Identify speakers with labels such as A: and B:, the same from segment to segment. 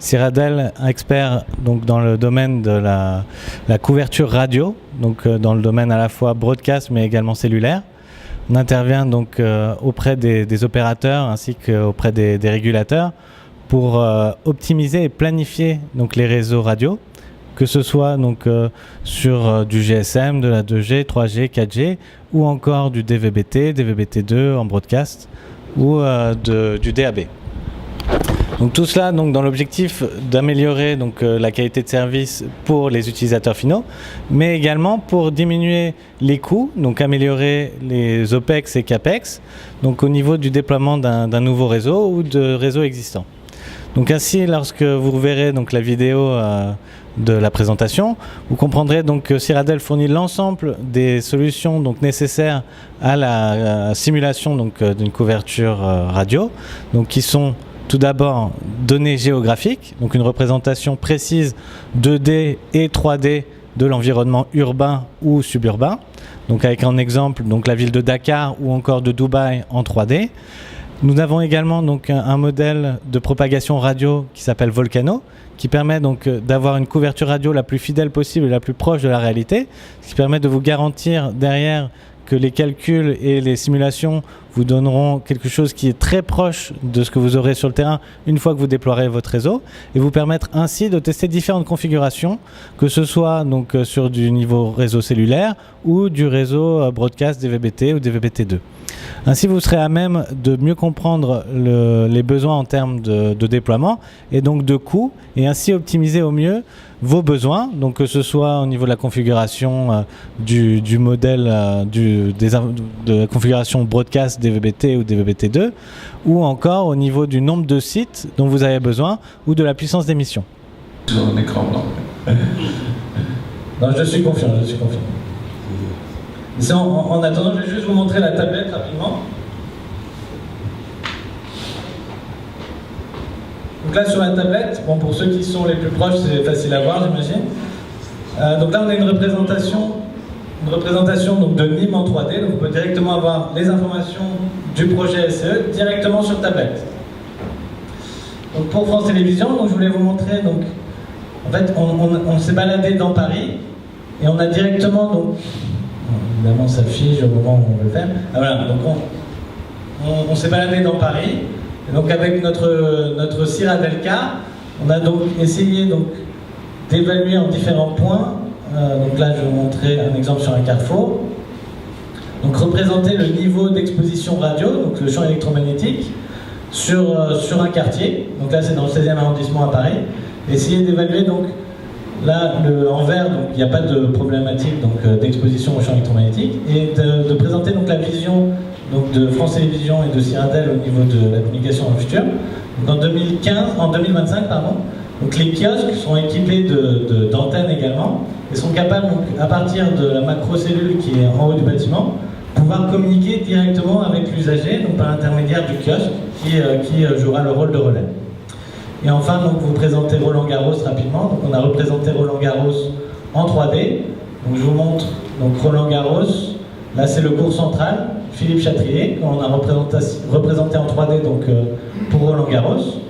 A: Cyraldel, expert donc, dans le domaine de la couverture radio, donc dans le domaine à la fois broadcast mais également cellulaire. On intervient donc auprès des opérateurs ainsi qu'auprès des régulateurs pour optimiser et planifier donc, les réseaux radio, que ce soit donc, sur du GSM, de la 2G, 3G, 4G ou encore du DVB-T, DVB-T2 en broadcast ou du DAB. Donc tout cela donc, dans l'objectif d'améliorer donc, la qualité de service pour les utilisateurs finaux, mais également pour diminuer les coûts, donc améliorer les OPEX et CAPEX, donc au niveau du déploiement d'un nouveau réseau ou de réseaux existants. Donc ainsi, lorsque vous verrez donc, la vidéo de la présentation, vous comprendrez donc, que Cyraldel fournit l'ensemble des solutions donc, nécessaires à la simulation donc, d'une couverture radio, donc, qui sont tout d'abord, données géographiques, donc une représentation précise 2D et 3D de l'environnement urbain ou suburbain. Donc avec en exemple donc la ville de Dakar ou encore de Dubaï en 3D. Nous avons également donc un modèle de propagation radio qui s'appelle Volcano, qui permet donc d'avoir une couverture radio la plus fidèle possible et la plus proche de la réalité, ce qui permet de vous garantir derrière que les calculs et les simulations vous donneront quelque chose qui est très proche de ce que vous aurez sur le terrain une fois que vous déploierez votre réseau et vous permettre ainsi de tester différentes configurations, que ce soit donc sur du niveau réseau cellulaire ou du réseau broadcast DVB-T ou DVB-T2. Ainsi, vous serez à même de mieux comprendre les besoins en termes de déploiement et donc de coûts et ainsi optimiser au mieux vos besoins, donc que ce soit au niveau de la configuration du modèle de la configuration broadcast DVB-T ou DVB-T2 ou encore au niveau du nombre de sites dont vous avez besoin ou de la puissance d'émission.
B: Sur un écran blanc.
C: Non, je suis confiant. En attendant, je vais juste vous montrer la tablette rapidement. Donc là sur la tablette, bon, pour ceux qui sont les plus proches, c'est facile à voir, j'imagine. Donc là on a une représentation donc, de Nîmes en 3D, donc on peut directement avoir les informations du projet SCE directement sur tablette. Donc pour France Télévisions, donc, je voulais vous montrer, donc, en fait on s'est baladé dans Paris et on a directement, donc, évidemment ça fiche au moment où on veut le faire. Ah, voilà, donc on s'est baladé dans Paris. Et donc avec notre Cyraldel K, on a donc essayé d'évaluer en différents points. Donc là je vais vous montrer un exemple sur un carrefour. Donc représenter le niveau d'exposition radio, donc le champ électromagnétique, sur un quartier. Donc là c'est dans le 16e arrondissement à Paris. Essayer d'évaluer donc là en vert, donc il n'y a pas de problématique d'exposition au champ électromagnétique, et de présenter donc la vision donc de France Télévisions et de Cyraldel au niveau de la communication dans le futur. Donc en 2025, donc les kiosques sont équipés d'antennes également et sont capables, donc, à partir de la macrocellule qui est en haut du bâtiment, pouvoir communiquer directement avec l'usager, donc par l'intermédiaire du kiosque qui jouera le rôle de relais. Et enfin, donc, vous présentez Roland-Garros rapidement. Donc, on a représenté Roland-Garros en 3D. Donc, je vous montre donc, Roland-Garros. Là, c'est le court central. Philippe Chatrier, qu'on a représenté en 3D donc, pour Roland-Garros.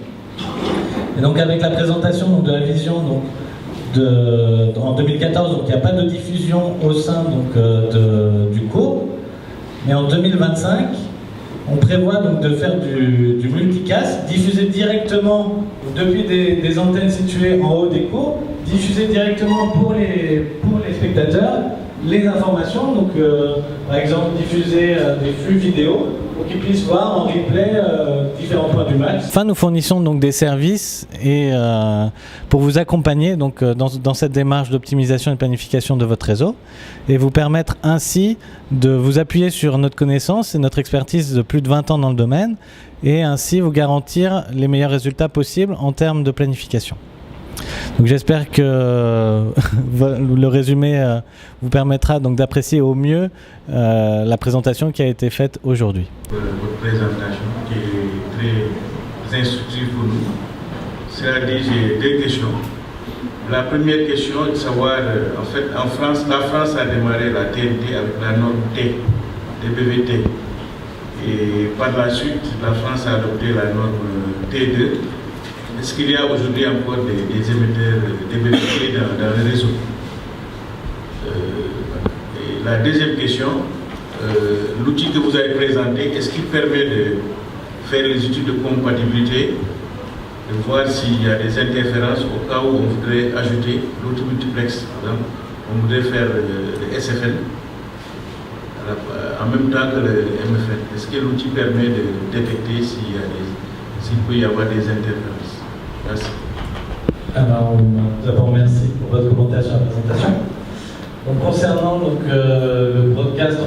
C: Et donc avec la présentation donc, de la vision donc, en 2014, donc, il n'y a pas de diffusion au sein donc, du cours. Mais en 2025, on prévoit donc, de faire du multicast, diffuser directement depuis des antennes situées en haut des cours, diffuser directement pour les spectateurs les informations, donc par exemple diffuser des flux vidéo pour qu'ils puissent voir en replay différents points du match.
A: Enfin, nous fournissons donc des services et pour vous accompagner donc dans cette démarche d'optimisation et de planification de votre réseau et vous permettre ainsi de vous appuyer sur notre connaissance et notre expertise de plus de 20 ans dans le domaine et ainsi vous garantir les meilleurs résultats possibles en termes de planification. Donc j'espère que le résumé vous permettra donc d'apprécier au mieux la présentation qui a été faite aujourd'hui.
D: Votre présentation qui est très instructive pour nous. Cela dit, j'ai deux questions. La première question est de savoir, en fait, en France, la France a démarré la TNT avec la norme T, DBVT. Et par la suite, la France a adopté la norme T2. est-ce qu'il y a aujourd'hui encore des émetteurs DBPT dans le réseau? Et la deuxième question, l'outil que vous avez présenté, est-ce qu'il permet de faire les études de compatibilité, de voir s'il y a des interférences au cas où on voudrait ajouter l'outil multiplex, par exemple, on voudrait faire le SFN en même temps que le MFN. Est-ce que l'outil permet de détecter s'il peut y avoir des interférences? Merci.
C: Alors, d'abord, merci pour votre commentaire sur la présentation. Donc, concernant le broadcast,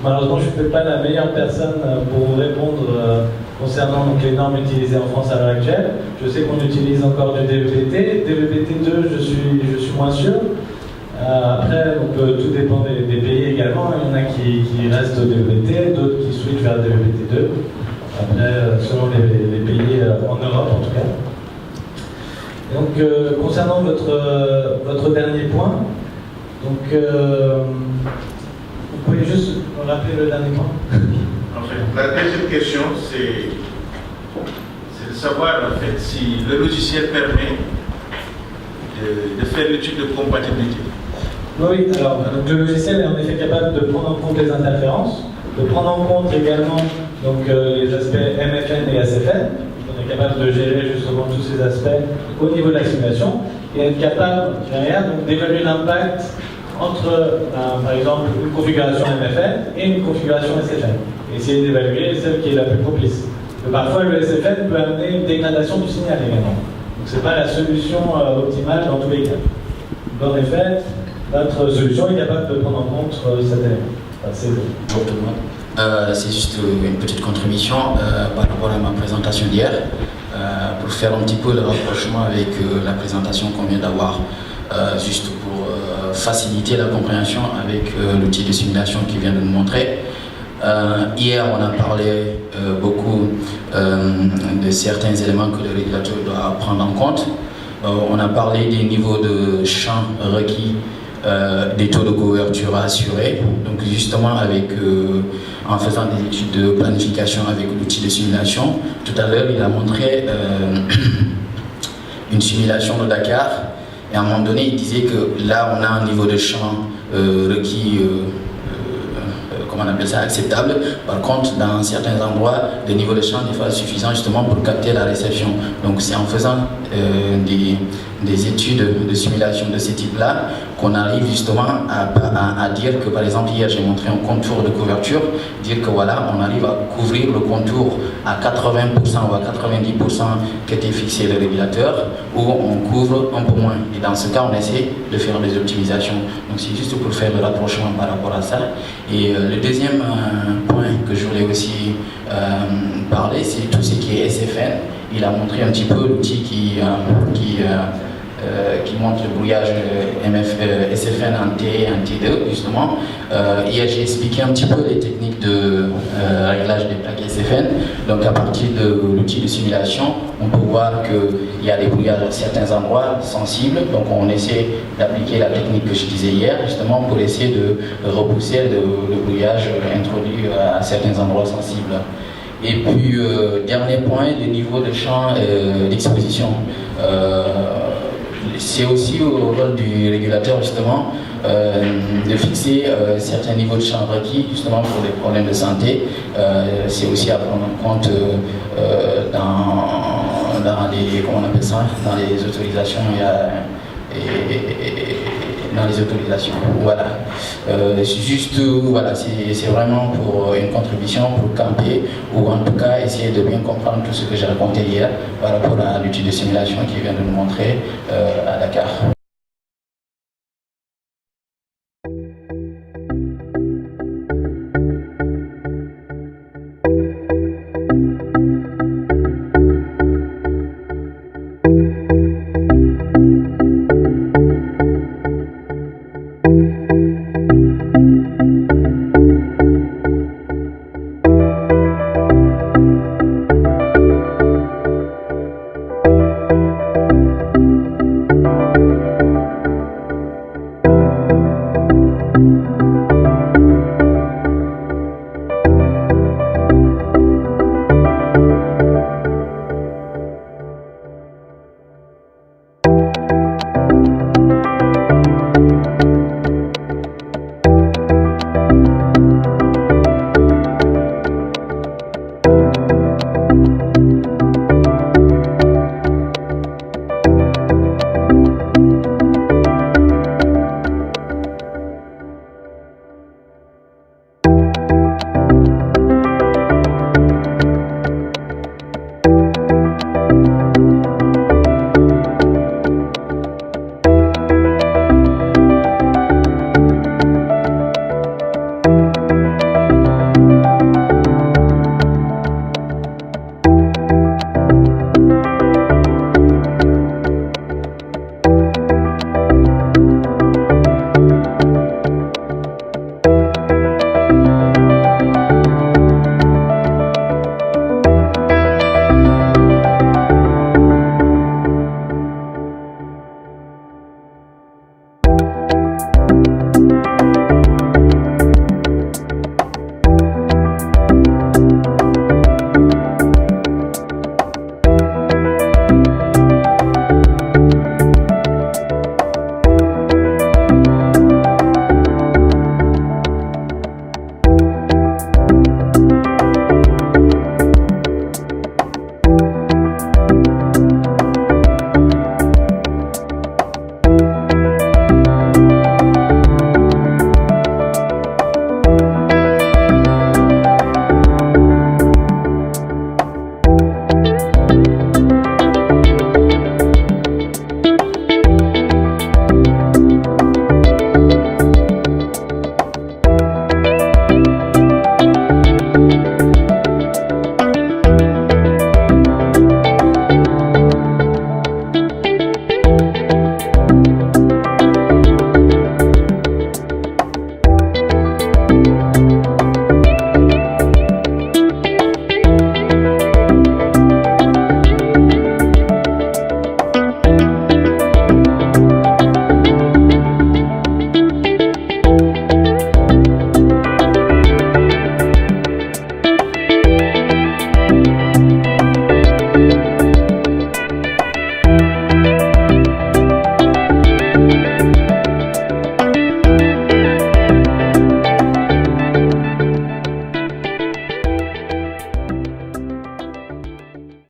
C: malheureusement, je ne suis pas la meilleure personne pour vous répondre concernant les normes utilisées en France à l'heure actuelle. Je sais qu'on utilise encore du DVB-T. DVB-T2, je suis moins sûr. Après, tout dépend des pays également. Il y en a qui restent au DVB-T, d'autres qui switchent vers DVB-T2. Après, selon les pays en Europe en tout cas. Donc, concernant votre dernier point, donc, vous pouvez juste me rappeler le dernier point?
D: En fait, la deuxième question, c'est de savoir en fait, si le logiciel permet de faire l'étude de compatibilité.
C: Oui, alors donc, le logiciel est en effet capable de prendre en compte les interférences, de prendre en compte également les aspects MFN et SFN. On est capable de gérer justement tous ces aspects au niveau de la simulation et être capable derrière d'évaluer l'impact entre, par exemple, une configuration MFN et une configuration SFN. Et essayer d'évaluer celle qui est la plus propice. Et parfois, le SFN peut amener une dégradation du signal également. Donc, ce n'est pas la solution optimale dans tous les cas. Donc, en effet, notre solution est capable de prendre en compte cet élément.
B: Bonjour tout le monde. C'est juste une petite contribution par rapport à ma présentation d'hier, pour faire un petit peu le rapprochement avec la présentation qu'on vient d'avoir, juste pour faciliter la compréhension avec l'outil de simulation qui vient de nous montrer. Hier, on a parlé beaucoup de certains éléments que le régulateur doit prendre en compte. On a parlé des niveaux de champ requis, des taux de couverture à assurer. Donc justement, en faisant des études de planification avec l'outil de simulation, tout à l'heure, il a montré une simulation de Dakar. Et à un moment donné, il disait que là, on a un niveau de champ requis, comment on appelle ça, acceptable. Par contre, dans certains endroits, le niveau de champ n'est pas suffisant justement pour capter la réception. Donc c'est en faisant des études de simulation de ce type-là qu'on arrive justement à dire que, par exemple, hier j'ai montré un contour de couverture, dire que voilà, on arrive à couvrir le contour à 80% ou à 90% qui était fixé le régulateur, ou on couvre un peu moins. Et dans ce cas, on essaie de faire des optimisations. Donc c'est juste pour faire le rapprochement par rapport à ça. Et le deuxième point que je voulais aussi parler, c'est tout ce qui est SFN. Il a montré un petit peu l'outil qui montre le brouillage SFN en T et en T2 justement. Hier j'ai expliqué un petit peu les techniques de réglage des plaques SFN. Donc à partir de l'outil de simulation, on peut voir qu'il y a des brouillages à certains endroits sensibles. Donc on essaie d'appliquer la technique que je disais hier justement pour essayer de repousser le brouillage introduit à certains endroits sensibles. Et puis dernier point, le niveau de champ d'exposition. C'est aussi au rôle du régulateur justement de fixer certains niveaux de champ requis justement pour les problèmes de santé. C'est aussi à prendre en compte dans les, comment on appelle ça, dans les autorisations dans les autorisations. Voilà. Juste, voilà, c'est vraiment pour une contribution pour camper ou en tout cas essayer de bien comprendre tout ce que j'ai raconté hier par rapport à l'outil de simulation qui vient de nous montrer à Dakar.
E: Thank you. Thank you.